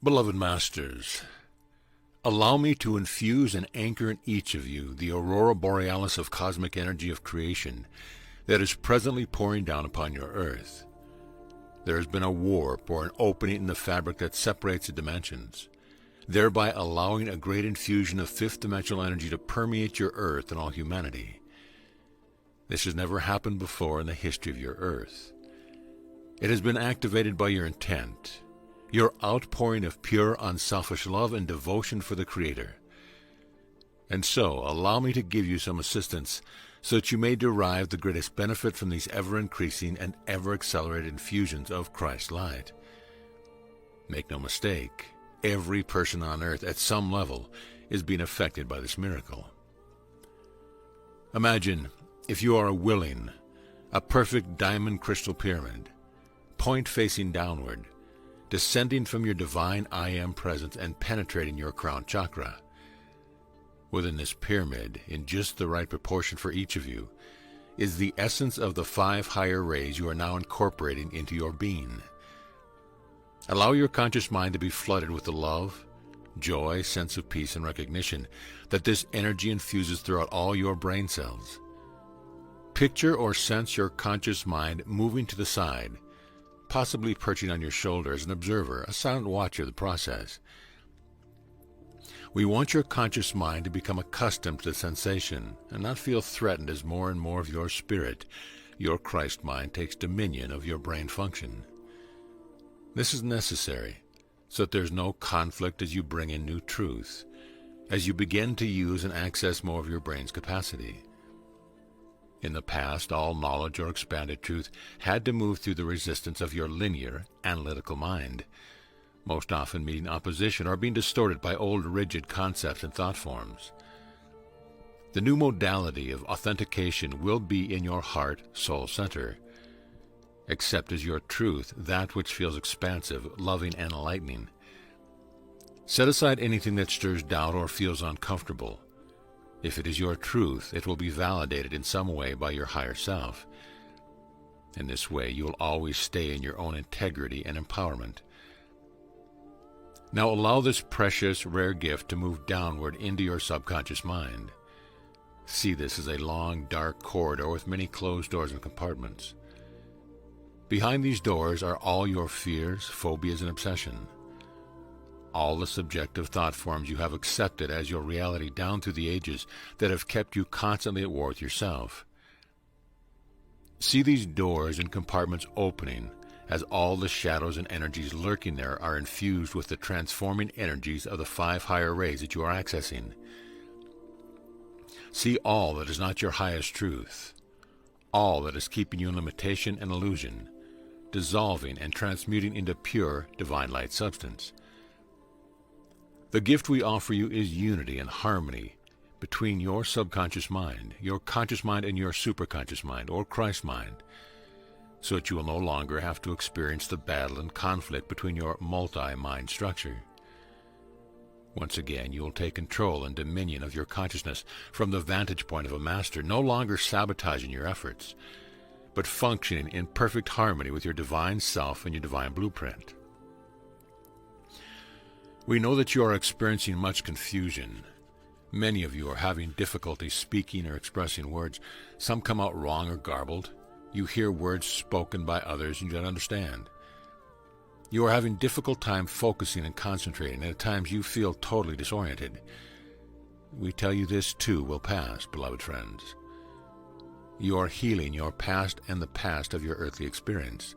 Beloved Masters, allow me to infuse and anchor in each of you the aurora borealis of cosmic energy of creation that is presently pouring down upon your earth. There has been a warp or an opening in the fabric that separates the dimensions, thereby allowing a great infusion of fifth-dimensional energy to permeate your earth and all humanity. This has never happened before in the history of your earth. It has been activated by your intent, your outpouring of pure, unselfish love and devotion for the Creator. And so, allow me to give you some assistance so that you may derive the greatest benefit from these ever-increasing and ever-accelerated infusions of Christ's light. Make no mistake, every person on earth at some level is being affected by this miracle. Imagine if you are a perfect diamond crystal pyramid, point facing downward, descending from your divine I Am presence and penetrating your crown chakra. Within this pyramid, in just the right proportion for each of you, is the essence of the 5 higher rays you are now incorporating into your being. Allow your conscious mind to be flooded with the love, joy, sense of peace, and recognition that this energy infuses throughout all your brain cells. Picture or sense your conscious mind moving to the side, possibly perching on your shoulder as an observer, a silent watcher of the process. We want your conscious mind to become accustomed to the sensation and not feel threatened as more and more of your spirit, your Christ mind, takes dominion of your brain function. This is necessary so that there's no conflict as you bring in new truth, as you begin to use and access more of your brain's capacity. In the past, all knowledge or expanded truth had to move through the resistance of your linear, analytical mind, most often meeting opposition or being distorted by old rigid concepts and thought forms. The new modality of authentication will be in your heart, soul center. Accept as your truth that which feels expansive, loving, and enlightening. Set aside anything that stirs doubt or feels uncomfortable. If it is your truth, it will be validated in some way by your higher self. In this way, you will always stay in your own integrity and empowerment. Now allow this precious, rare gift to move downward into your subconscious mind. See this as a long, dark corridor with many closed doors and compartments. Behind these doors are all your fears, phobias, and obsession. All the subjective thought forms you have accepted as your reality down through the ages that have kept you constantly at war with yourself. See these doors and compartments opening as all the shadows and energies lurking there are infused with the transforming energies of the 5 higher rays that you are accessing. See all that is not your highest truth, all that is keeping you in limitation and illusion, dissolving and transmuting into pure divine light substance. The gift we offer you is unity and harmony between your subconscious mind, your conscious mind, and your superconscious mind, or Christ mind, so that you will no longer have to experience the battle and conflict between your multi-mind structure. Once again, you will take control and dominion of your consciousness from the vantage point of a master, no longer sabotaging your efforts, but functioning in perfect harmony with your divine self and your divine blueprint. We know that you are experiencing much confusion. Many of you are having difficulty speaking or expressing words. Some come out wrong or garbled. You hear words spoken by others and you don't understand. You are having difficult time focusing and concentrating, and at times you feel totally disoriented. We tell you this too will pass, beloved friends. You are healing your past and the past of your earthly experience.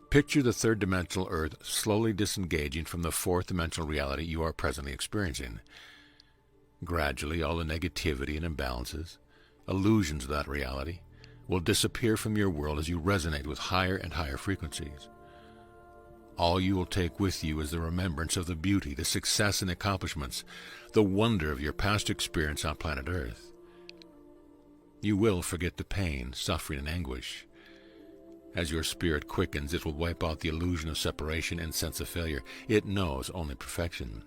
Picture the third-dimensional Earth slowly disengaging from the fourth-dimensional reality you are presently experiencing. Gradually, all the negativity and imbalances, illusions of that reality, will disappear from your world as you resonate with higher and higher frequencies. All you will take with you is the remembrance of the beauty, the success and accomplishments, the wonder of your past experience on planet Earth. You will forget the pain, suffering, and anguish. As your spirit quickens, it will wipe out the illusion of separation and sense of failure. It knows only perfection.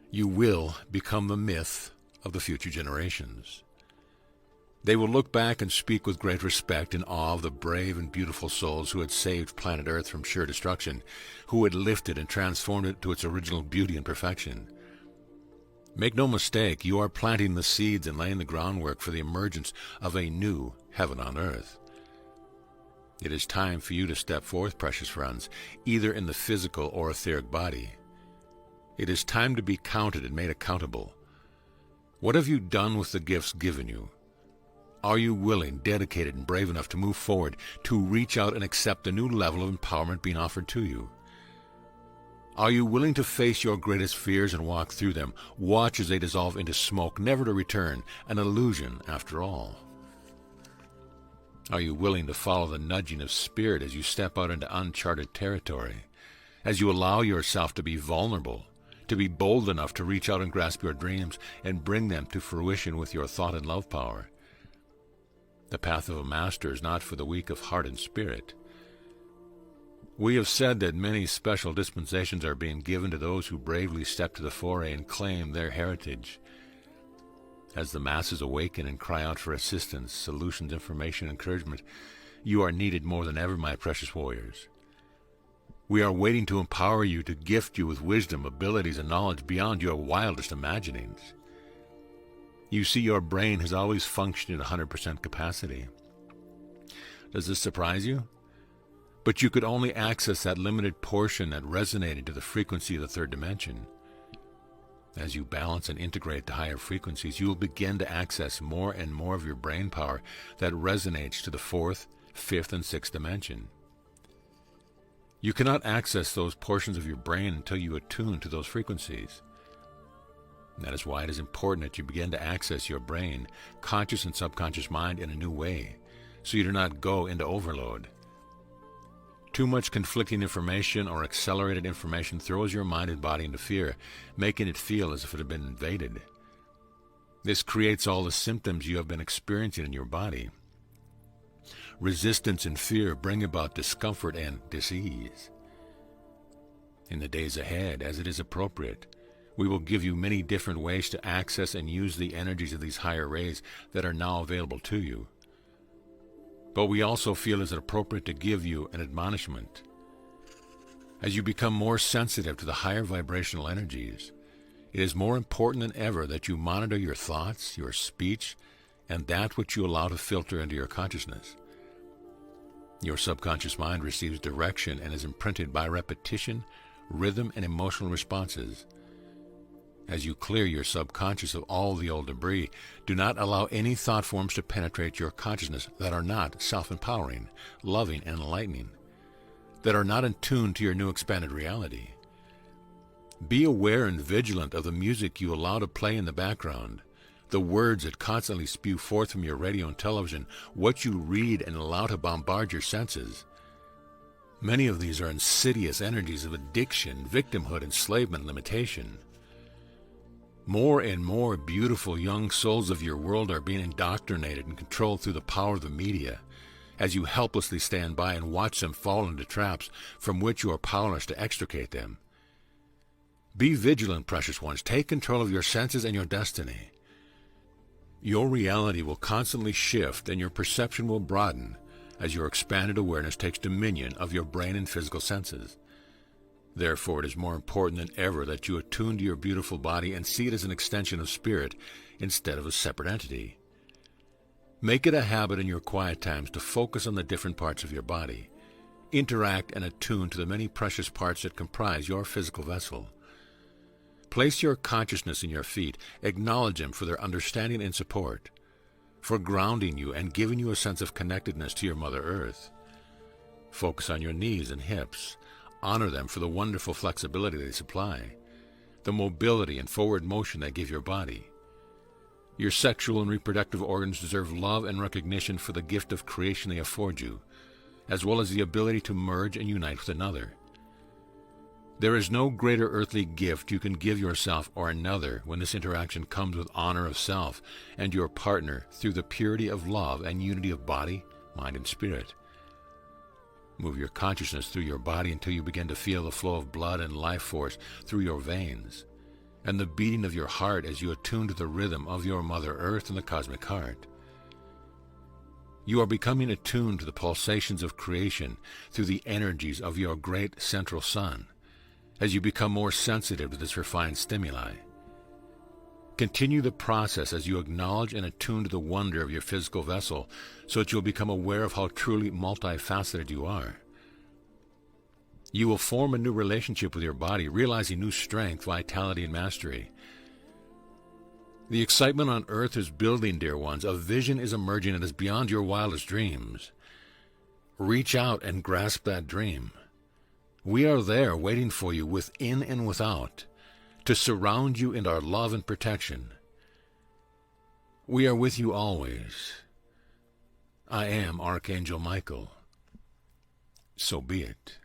You will become the myth of the future generations. They will look back and speak with great respect and awe of the brave and beautiful souls who had saved planet Earth from sure destruction, who had lifted and transformed it to its original beauty and perfection. Make no mistake, you are planting the seeds and laying the groundwork for the emergence of a new heaven on earth. It is time for you to step forth, precious friends, either in the physical or etheric body. It is time to be counted and made accountable. What have you done with the gifts given you? Are you willing, dedicated, and brave enough to move forward, to reach out and accept the new level of empowerment being offered to you? Are you willing to face your greatest fears and walk through them, watch as they dissolve into smoke, never to return, an illusion after all? Are you willing to follow the nudging of spirit as you step out into uncharted territory, as you allow yourself to be vulnerable, to be bold enough to reach out and grasp your dreams and bring them to fruition with your thought and love power? The path of a master is not for the weak of heart and spirit. We have said that many special dispensations are being given to those who bravely step to the foray and claim their heritage. As the masses awaken and cry out for assistance, solutions, information, encouragement, you are needed more than ever, my precious warriors. We are waiting to empower you, to gift you with wisdom, abilities, and knowledge beyond your wildest imaginings. You see, your brain has always functioned at 100% capacity. Does this surprise you? But you could only access that limited portion that resonated to the frequency of the third dimension. As you balance and integrate the higher frequencies, you will begin to access more and more of your brain power that resonates to the fourth, fifth, and sixth dimension. You cannot access those portions of your brain until you attune to those frequencies. That is why it is important that you begin to access your brain, conscious and subconscious mind in a new way, so you do not go into overload. Too much conflicting information or accelerated information throws your mind and body into fear, making it feel as if it had been invaded. This creates all the symptoms you have been experiencing in your body. Resistance and fear bring about discomfort and dis-ease. In the days ahead, as it is appropriate, we will give you many different ways to access and use the energies of these higher rays that are now available to you. But we also feel it is appropriate to give you an admonishment. As you become more sensitive to the higher vibrational energies, it is more important than ever that you monitor your thoughts, your speech, and that which you allow to filter into your consciousness. Your subconscious mind receives direction and is imprinted by repetition, rhythm, and emotional responses. As you clear your subconscious of all the old debris, do not allow any thought forms to penetrate your consciousness that are not self-empowering, loving, and enlightening, that are not in tune to your new expanded reality. Be aware and vigilant of the music you allow to play in the background, the words that constantly spew forth from your radio and television, what you read and allow to bombard your senses. Many of these are insidious energies of addiction, victimhood, enslavement, and limitation. More and more beautiful young souls of your world are being indoctrinated and controlled through the power of the media, as you helplessly stand by and watch them fall into traps from which you are powerless to extricate them. Be vigilant, precious ones. Take control of your senses and your destiny. Your reality will constantly shift and your perception will broaden as your expanded awareness takes dominion of your brain and physical senses. Therefore, it is more important than ever that you attune to your beautiful body and see it as an extension of spirit instead of a separate entity. Make it a habit in your quiet times to focus on the different parts of your body. Interact and attune to the many precious parts that comprise your physical vessel. Place your consciousness in your feet. Acknowledge them for their understanding and support, for grounding you and giving you a sense of connectedness to your Mother Earth. Focus on your knees and hips. Honor them for the wonderful flexibility they supply, the mobility and forward motion they give your body. Your sexual and reproductive organs deserve love and recognition for the gift of creation they afford you, as well as the ability to merge and unite with another. There is no greater earthly gift you can give yourself or another when this interaction comes with honor of self and your partner through the purity of love and unity of body, mind, and spirit. Move your consciousness through your body until you begin to feel the flow of blood and life force through your veins, and the beating of your heart as you attune to the rhythm of your Mother Earth and the cosmic heart. You are becoming attuned to the pulsations of creation through the energies of your great central sun, as you become more sensitive to this refined stimuli. Continue the process as you acknowledge and attune to the wonder of your physical vessel, so that you'll become aware of how truly multifaceted you are. You will form a new relationship with your body, realizing new strength, vitality, and mastery. The excitement on earth is building, dear ones. A vision is emerging that is beyond your wildest dreams. Reach out and grasp that dream. We are there waiting for you within and without, to surround you in our love and protection. We are with you always. I am Archangel Michael. So be it.